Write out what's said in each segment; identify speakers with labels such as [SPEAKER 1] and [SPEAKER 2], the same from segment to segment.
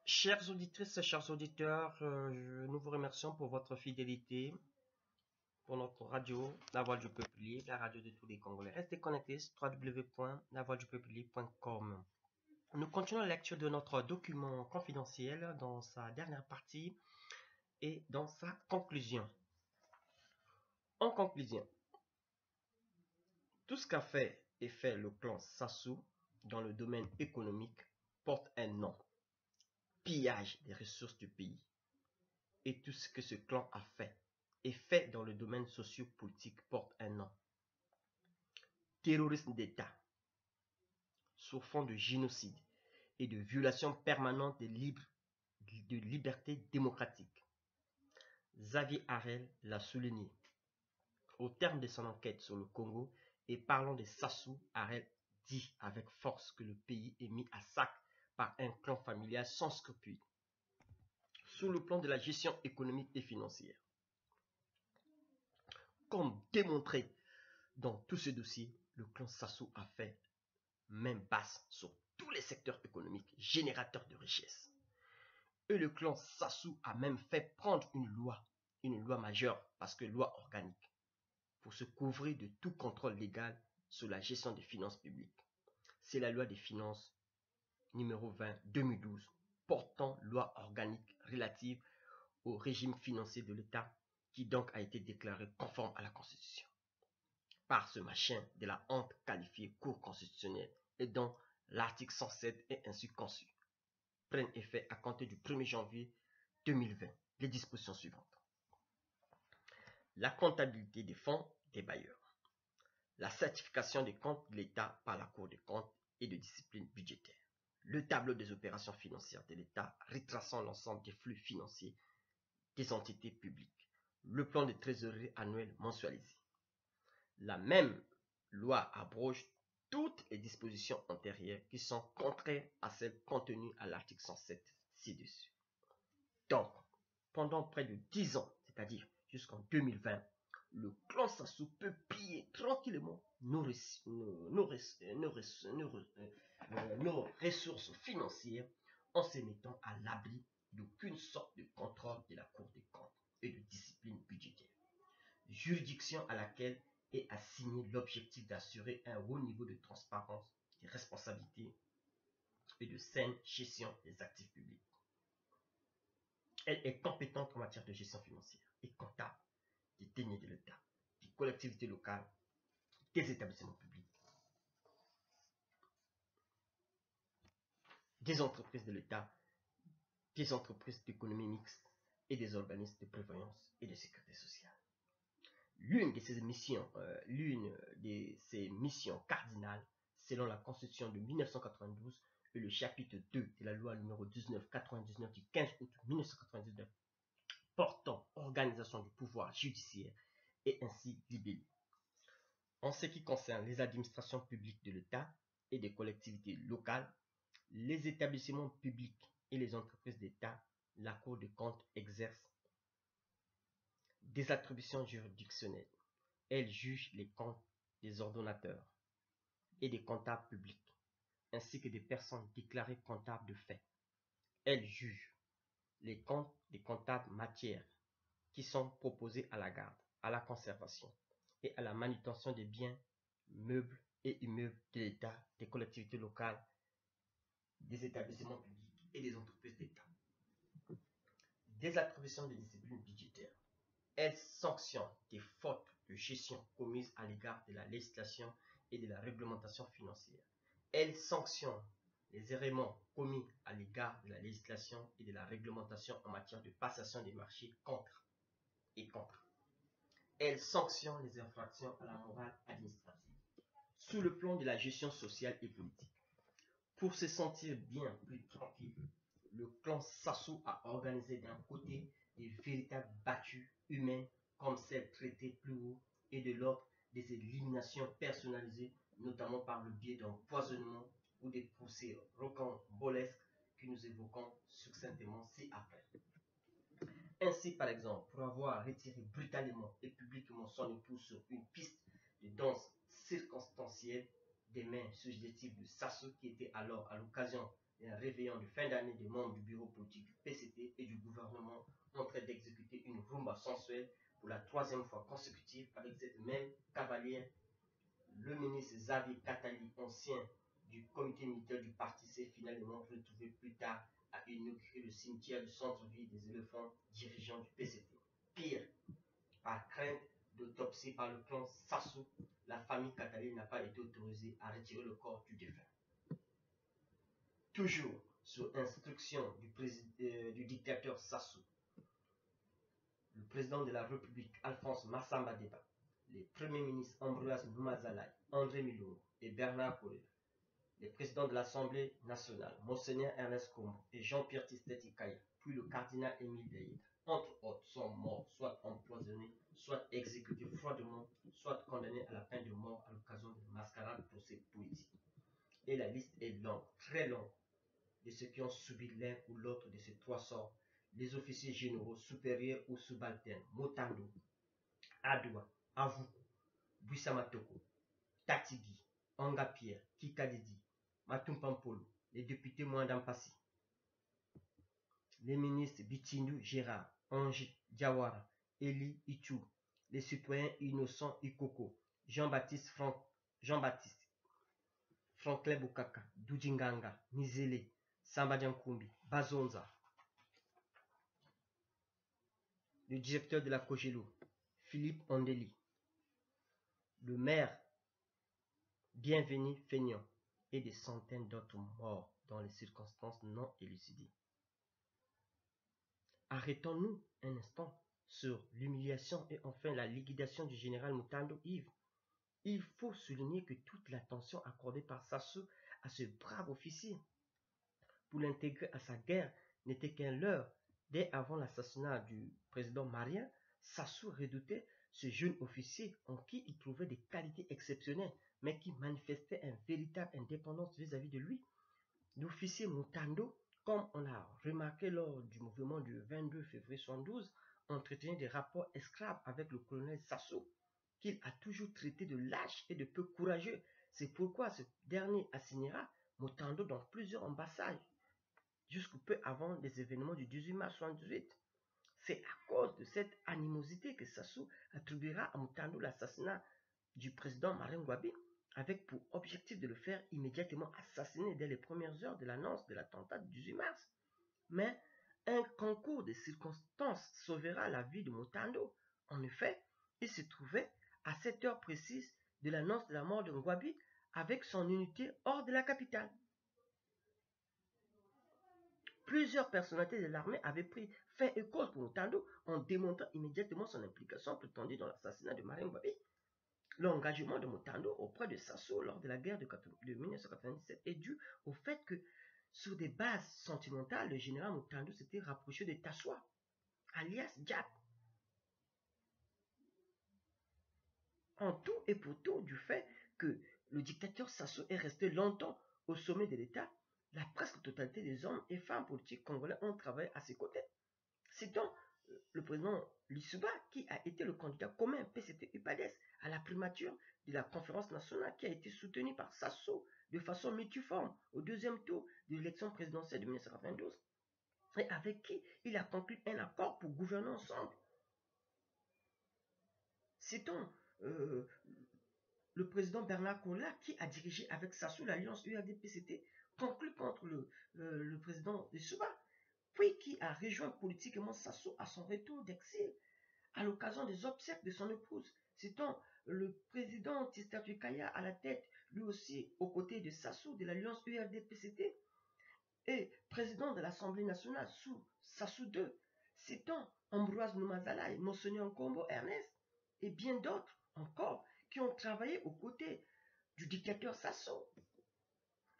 [SPEAKER 1] Chères auditrices et chers auditeurs, nous vous remercions pour votre fidélité pour notre radio, La Voix du Peuple Libre, la radio de tous les Congolais. Restez connectés sur www.lavoixdupeuplelibre.com. Nous continuons la lecture de notre document confidentiel dans sa dernière partie et dans sa conclusion. En conclusion, tout ce qu'a fait et fait le clan Sassou dans le domaine économique porte un nom: pillage des ressources du pays. Et tout ce que ce clan a fait et fait dans le domaine socio-politique porte un nom: terrorisme d'État, sous fond de génocide et de violation permanente de libertés démocratiques. Xavier Harel l'a souligné au terme de son enquête sur le Congo, et parlant de Sassou, Harel dit avec force que le pays est mis à sac par un clan familial sans scrupules sur le plan de la gestion économique et financière. Comme démontré dans tous ces dossiers, le clan Sassou a fait main basse sur tous les secteurs économiques générateurs de richesse. Et le clan Sassou a même fait prendre une loi majeure, parce que loi organique, pour se couvrir de tout contrôle légal sur la gestion des finances publiques. C'est la loi des finances numéro 20/2012, portant loi organique relative au régime financier de l'État, qui donc a été déclarée conforme à la Constitution par ce machin de la honte qualifiée Cour constitutionnelle, et dont l'article 107 est ainsi conçu. Prennent effet à compter du 1er janvier 2020 les dispositions suivantes: la comptabilité des fonds des bailleurs, la certification des comptes de l'État par la Cour des comptes et de discipline budgétaire, le tableau des opérations financières de l'État retraçant l'ensemble des flux financiers des entités publiques, le plan de trésorerie annuel mensualisé. La même loi abroge toutes les dispositions antérieures qui sont contraires à celles contenues à l'article 107 ci-dessus. Donc, pendant près de 10 ans, c'est-à-dire jusqu'en 2020, le clan Sassou peut piller tranquillement nos ressources financières en se mettant à l'abri d'aucune sorte de contrôle de la Cour des comptes et de discipline budgétaire, juridiction à laquelle est assigné l'objectif d'assurer un haut niveau de transparence, de responsabilité et de saine gestion des actifs publics. Elle est compétente en matière de gestion financière et comptable des deniers de l'État, des collectivités locales, des établissements publics, des entreprises de l'État, des entreprises d'économie mixte et des organismes de prévoyance et de sécurité sociale. L'une de ces missions cardinales, selon la Constitution de 1992 et le chapitre 2 de la loi numéro 1999 du 15 août 1999, portant organisation du pouvoir judiciaire, est ainsi libellée. En ce qui concerne les administrations publiques de l'État et des collectivités locales, les établissements publics et les entreprises d'État, la Cour des comptes exerce des attributions juridictionnelles. Elle juge les comptes des ordonnateurs et des comptables publics, ainsi que des personnes déclarées comptables de fait. Elle juge les comptes des comptables matières qui sont proposés à la garde, à la conservation et à la manutention des biens, meubles et immeubles de l'État, des collectivités locales, des établissements publics et des entreprises d'État. Des attributions de discipline budgétaire. Elle sanctionne des fautes de gestion commises à l'égard de la législation et de la réglementation financière. Elle sanctionne les errements commis à l'égard de la législation et de la réglementation en matière de passation des marchés contre. Elle sanctionne les infractions à la morale administrative. Sous le plan de la gestion sociale et politique, pour se sentir bien plus tranquille, le clan Sassou a organisé d'un côté des véritables battues humaines comme celles traitées plus haut, et de l'autre des éliminations personnalisées, notamment par le biais d'empoisonnement ou des procès rocambolesques que nous évoquons succinctement ci-après. Ainsi, par exemple, pour avoir retiré brutalement et publiquement son épouse sur une piste de danse circonstancielle des mains suggestives de Sassou, qui était alors à l'occasion et un réveillon de fin d'année des membres du bureau politique du PCT et du gouvernement en train d'exécuter une rumba sensuelle pour la 3e fois consécutive avec cette même cavalière. Le ministre Xavier Katali, ancien du comité militaire du parti, s'est finalement retrouvé plus tard à inaugurer le cimetière du centre-ville des éléphants dirigeants du PCT. Pire, par crainte d'autopsie par le clan Sassou, la famille Katali n'a pas été autorisée à retirer le corps du défunt. Toujours sous instruction du dictateur Sassou, le président de la République Alphonse Massamba Deba, les premiers ministres Ambroise Noumazalaï, André Milongo et Bernard Correa, les présidents de l'Assemblée nationale, Monseigneur Ernest Kombo et Jean-Pierre Tisteti Kaya, puis le cardinal Émile Daïda, entre autres, sont morts, soit empoisonnés, soit exécutés froidement, soit condamnés à la peine de mort à l'occasion de mascarades procès politiques. Et la liste est longue, très longue, de ceux qui ont subi l'un ou l'autre de ces 3 sorts: les officiers généraux supérieurs ou subalternes, Motando, Adoua, Avoukou, Buissamatoko, Tatigi, Angapierre, Kikadidi, Matumpampolo, les députés Mwandampassi, les ministres Bitindu Gérard, Angie Diawara, Eli Ichou, les citoyens innocents Ikoko, Jean-Baptiste Franklin Bukaka, Dujinganga, Nizele, Samba Diankumbi, Bazonza, le directeur de la Kogelo, Philippe Ondeli, le maire Bienvenu Feignan et des centaines d'autres morts dans les circonstances non élucidées. Arrêtons-nous un instant sur l'humiliation et enfin la liquidation du général Mutando Yves. Il faut souligner que toute l'attention accordée par Sassou à ce brave officier pour l'intégrer à sa guerre n'était qu'un leurre. Dès avant l'assassinat du président Marien, Sassou redoutait ce jeune officier en qui il trouvait des qualités exceptionnelles, mais qui manifestait une véritable indépendance vis-à-vis de lui. L'officier Mutando, comme on l'a remarqué lors du mouvement du 22 février 1972, entretenait des rapports esclaves avec le colonel Sassou, qu'il a toujours traité de lâche et de peu courageux. C'est pourquoi ce dernier assignera Mutando dans plusieurs ambassades, jusqu'au peu avant les événements du 18 mars 1978. C'est à cause de cette animosité que Sassou attribuera à Mutando l'assassinat du président Marien Ngouabi, avec pour objectif de le faire immédiatement assassiner dès les premières heures de l'annonce de l'attentat du 18 mars. Mais un concours de circonstances sauvera la vie de Mutando. En effet, il se trouvait à cette heure précise de l'annonce de la mort de Ngouabi avec son unité hors de la capitale. Plusieurs personnalités de l'armée avaient pris fait et cause pour Mutando en démontrant immédiatement son implication prétendue dans l'assassinat de Marien Ngouabi. L'engagement de Mutando auprès de Sassou lors de la guerre de 1997 est dû au fait que, sur des bases sentimentales, le général Mutando s'était rapproché de Tassoua, alias Diab. En tout et pour tout, du fait que le dictateur Sassou est resté longtemps au sommet de l'État, la presque totalité des hommes et femmes politiques congolais ont travaillé à ses côtés. C'est donc le président Lissouba qui a été le candidat commun PCT-UPADES à la primature de la conférence nationale qui a été soutenu par Sassou de façon multiforme au 2e tour de l'élection présidentielle de 1992 et avec qui il a conclu un accord pour gouverner ensemble. Citons le président Bernard Correa qui a dirigé avec Sassou l'alliance UAD-PCT conclue contre le président Lissouba, puis qui a rejoint politiquement Sassou à son retour d'exil à l'occasion des obsèques de son épouse. Citons le président Tistatu Kaya à la tête, lui aussi aux côtés de Sassou de l'alliance URD-PCT et président de l'Assemblée nationale sous Sassou II. Citons Ambroise Noumazalaï, Monseigneur Kombo Ernest et bien d'autres encore qui ont travaillé aux côtés du dictateur Sassou.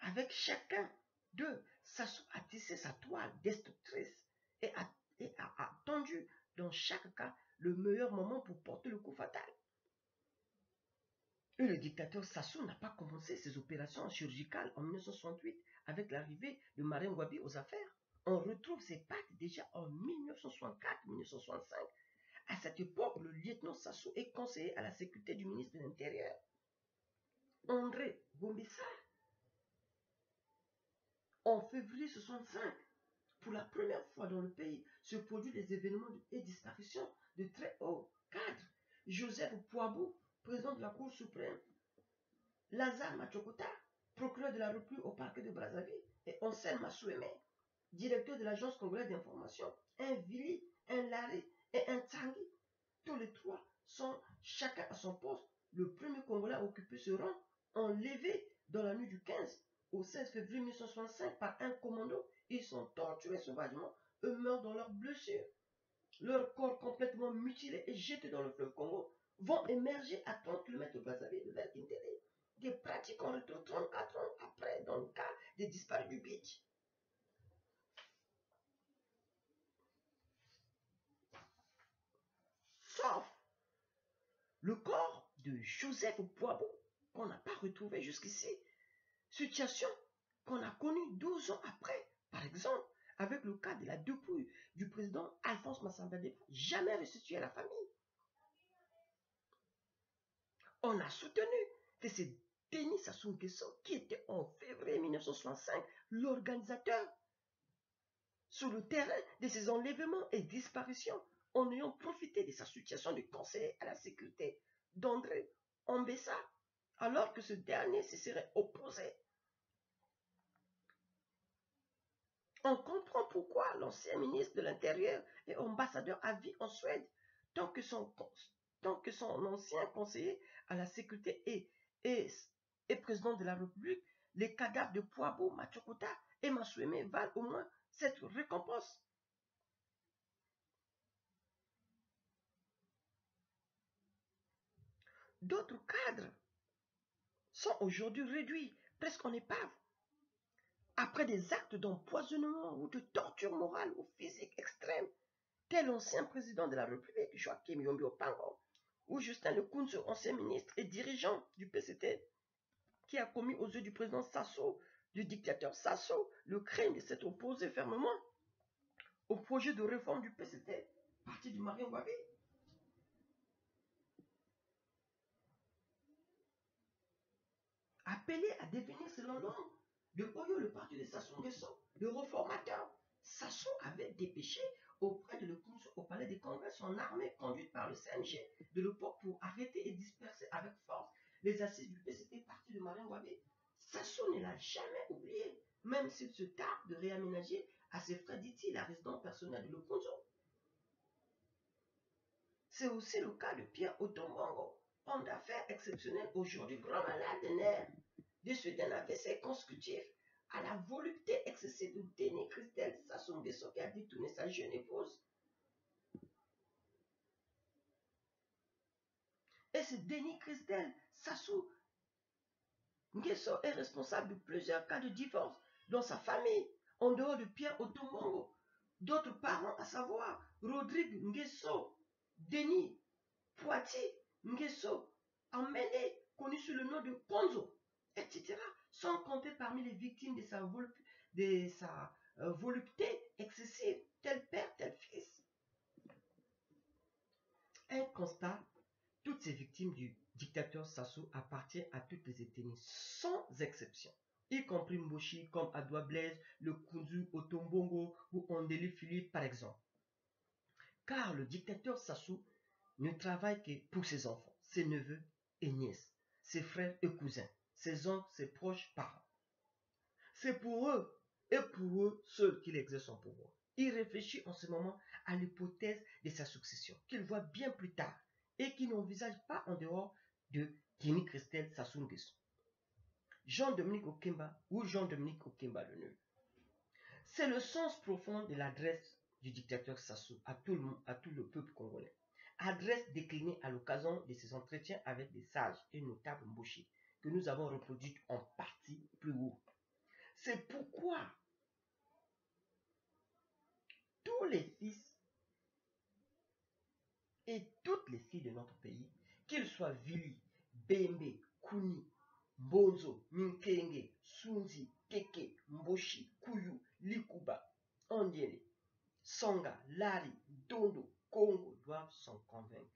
[SPEAKER 1] Avec chacun d'eux, Sassou a tissé sa toile destructrice et a attendu dans chaque cas le meilleur moment pour porter le coup fatal. Et le dictateur Sassou n'a pas commencé ses opérations chirurgicales en 1968 avec l'arrivée de Marien Ngouabi aux affaires. On retrouve ses pattes déjà en 1964-1965. À cette époque, le lieutenant Sassou est conseiller à la sécurité du ministre de l'Intérieur, André Gombissa. En février 65, pour la première fois dans le pays, se produisent des événements et disparitions de très hauts cadres. Joseph Poabou, président de la Cour suprême, Lazare Machokota, procureur de la République au parquet de Brazzaville, et Onsen Masoueme, directeur de l'agence congolaise d'information, un Vili, un Larry et un Tanguy. Tous les trois sont chacun à son poste. Le premier Congolais à occuper ce rang, enlevé dans la nuit du 15 au 16 février 1965 par un commando. Ils sont torturés sauvagement, eux meurent dans leurs blessures. Leurs corps complètement mutilés et jetés dans le fleuve Congo vont émerger à 30 km de Brazzaville vers Intérêt. Des pratiques en retour 34 ans après dans le cas des disparus du beach. Sauf le corps de Joseph Poabo qu'on n'a pas retrouvé jusqu'ici. Situation qu'on a connue 12 ans après, par exemple, avec le cas de la dépouille du président Alphonse Massamba Deba, jamais restitué à la famille. On a soutenu que c'est Denis Sassou Nguesso qui était en février 1965 l'organisateur sur le terrain de ces enlèvements et disparitions en ayant profité de sa situation de conseiller à la sécurité d'André Ambessa, alors que ce dernier se serait opposé. On comprend pourquoi l'ancien ministre de l'Intérieur et ambassadeur à vie en Suède, tant que son ancien conseiller à la sécurité et président de la République, les cadavres de Poabo, Machokota et Masoueme valent au moins cette récompense. D'autres cadres sont aujourd'hui réduits presque en épave après des actes d'empoisonnement ou de torture morale ou physique extrême, tel l'ancien président de la République, Joachim Yombi Opango, ou Justin Lekunzo, ancien ministre et dirigeant du PCT, qui a commis aux yeux du président Sassou, du dictateur Sassou, le crime de s'être opposé fermement au projet de réforme du PCT, parti du Marien Wabi. Appelé à devenir, selon l'homme de Oyo, le parti de Sassou Nguesso, le réformateur, Sassou avait dépêché auprès de Lekunzo au palais des congrès son armée conduite par le CNG de l'époque pour arrêter et disperser avec force les assises du PCT parti de Marien Wabé. Sassou ne l'a jamais oublié, même s'il se tarde de réaménager à ses frais, dit-il, la résidence personnelle de Lekunzo. C'est aussi le cas de Pierre Otombongo, homme d'affaires exceptionnel, aujourd'hui grand malade des nerfs, de suite d'un AVC consécutif à la volupté excessive de Denis Christelle Sassou Nguesso qui a détourné sa jeune épouse. Et ce Denis Christelle Sassou Nguesso est responsable de plusieurs cas de divorce dans sa famille, en dehors de Pierre Otombongo. D'autres parents, à savoir Rodrigue Nguesso, Denis Poitiers Nguesso, Amene, connu sous le nom de Konzo, etc., sont comptés parmi les victimes de sa volupté excessive, tel père, tel fils. Un constat, toutes ces victimes du dictateur Sassou appartiennent à toutes les ethnies, sans exception, y compris Mboshi comme Adoua Blaise, le Kunzu Otombongo ou Ondeli Philippe par exemple. Car le dictateur Sassou ne travaille que pour ses enfants, ses neveux et nièces, ses frères et cousins, ses oncles, ses proches parents. C'est pour eux et pour eux seuls qu'il exerce son pouvoir. Il réfléchit en ce moment à l'hypothèse de sa succession, qu'il voit bien plus tard et qu'il n'envisage pas en dehors de Denis Christelle Sassou Nguesso. Jean-Dominique Okimba ou Jean-Dominique Okimba le Nul. C'est le sens profond de l'adresse du dictateur Sassou à tout le peuple congolais. Adresse déclinée à l'occasion de ses entretiens avec des sages et notables Mboshi que nous avons reproduites en partie plus haut. C'est pourquoi tous les fils et toutes les filles de notre pays, qu'ils soient Vili, Bembe, Kuni, Bonzo, Minkenge, Sunzi, Keke, Mboshi, Kuyu, Likuba, Ondiele, Songa, Lari, Dondo, Congo doivent s'en convaincre.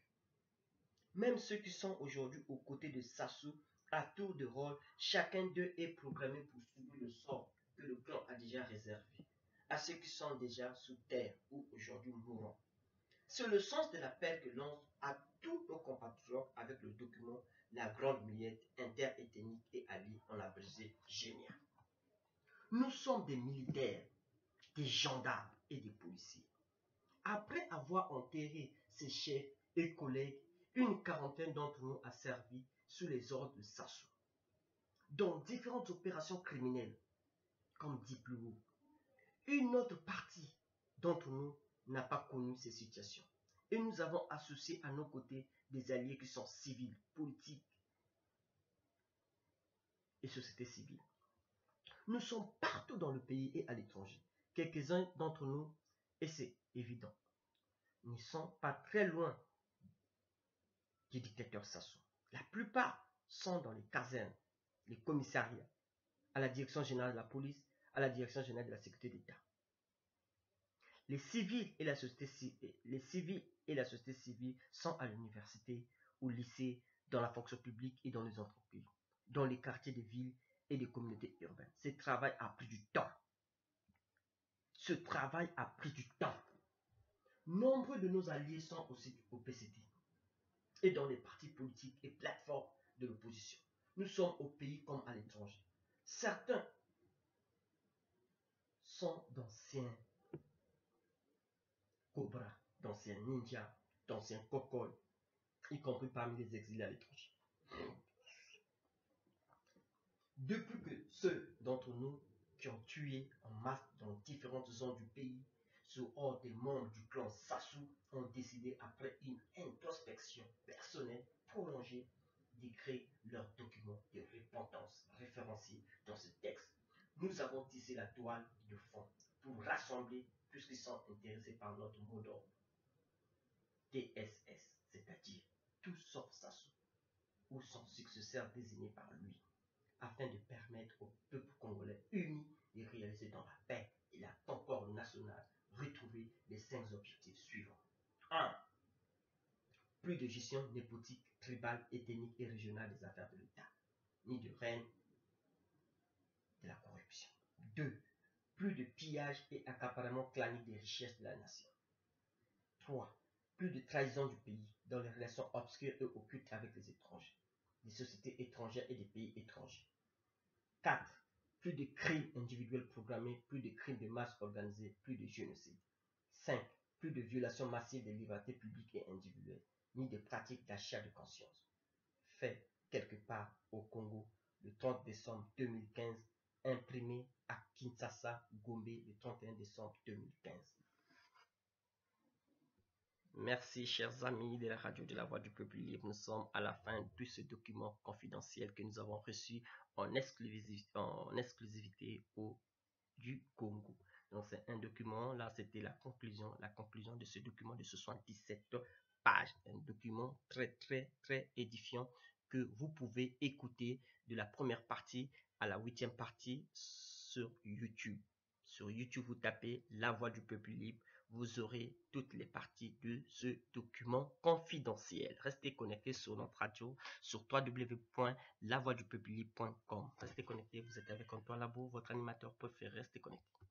[SPEAKER 1] Même ceux qui sont aujourd'hui aux côtés de Sassou, à tour de rôle, chacun d'eux est programmé pour subir le sort que le clan a déjà réservé à ceux qui sont déjà sous terre ou aujourd'hui mourants. C'est le sens de l'appel que lance à tous nos compatriotes avec le document La Grande Muette interethnique et alliée en abrégé génial. Nous sommes des militaires, des gendarmes et des policiers. Après avoir enterré ses chefs et collègues, une quarantaine d'entre nous a servi sous les ordres de Sassou dans différentes opérations criminelles, comme dit plus haut. Une autre partie d'entre nous n'a pas connu ces situations. Et nous avons associé à nos côtés des alliés qui sont civils, politiques et société civile. Nous sommes partout dans le pays et à l'étranger. Quelques-uns d'entre nous, et c'est évident, ne sont pas très loin du dictateur Sassou. La plupart sont dans les casernes, les commissariats, à la direction générale de la police, à la direction générale de la sécurité d'État. Les civils et la société civile sont à l'université, au lycée, dans la fonction publique et dans les entreprises, dans les quartiers de villes et des communautés urbaines. Ce travail a pris du temps. Nombreux de nos alliés sont aussi au PCT et dans les partis politiques et plateformes de l'opposition. Nous sommes au pays comme à l'étranger. Certains sont d'anciens cobras, d'anciens ninjas, d'anciens cocoles, y compris parmi les exilés à l'étranger. Depuis que ceux d'entre nous qui ont tué en masse dans différentes zones du pays, sous ordre des membres du clan Sassou, ont décidé, après une introspection personnelle prolongée, d'écrire leurs documents de repentance référenciés dans ce texte. Nous avons tissé la toile de fond pour rassembler tous ceux qui sont intéressés par notre mot d'ordre. TSS, c'est-à-dire tout sauf Sassou, ou son successeur désigné par lui, afin de permettre au peuple congolais uni de réaliser dans la paix et la concorde nationale retrouver les 5 objectifs suivants. 1. Plus de gestion népotique, tribale, ethnique et régionale des affaires de l'État, ni de règne de la corruption. 2. Plus de pillage et accaparement clanique des richesses de la nation. 3. Plus de trahison du pays dans les relations obscures et occultes avec les étrangers, des sociétés étrangères et des pays étrangers. 4. Plus de crimes individuels programmés, plus de crimes de masse organisés, plus de génocide. 5. Plus de violations massives des libertés publiques et individuelles, ni de pratiques d'achat de conscience. Fait quelque part au Congo le 30 décembre 2015, imprimé à Kinshasa, Gombe le 31 décembre 2015. Merci chers amis de la radio de la Voix du Peuple Libre. Nous sommes à la fin de ce document confidentiel que nous avons reçu en exclusivité du Congo. Donc c'est un document, là c'était la conclusion de ce document de 77 pages. Un document très édifiant que vous pouvez écouter de la première partie à la 8e partie sur YouTube. Sur YouTube, vous tapez La Voix du Peuple Libre. Vous aurez toutes les parties de ce document confidentiel. Restez connectés sur notre radio sur www.lavoixdupeuplelibre.com. Restez connectés, vous êtes avec Antoine Labo, votre animateur préféré. Restez connectés.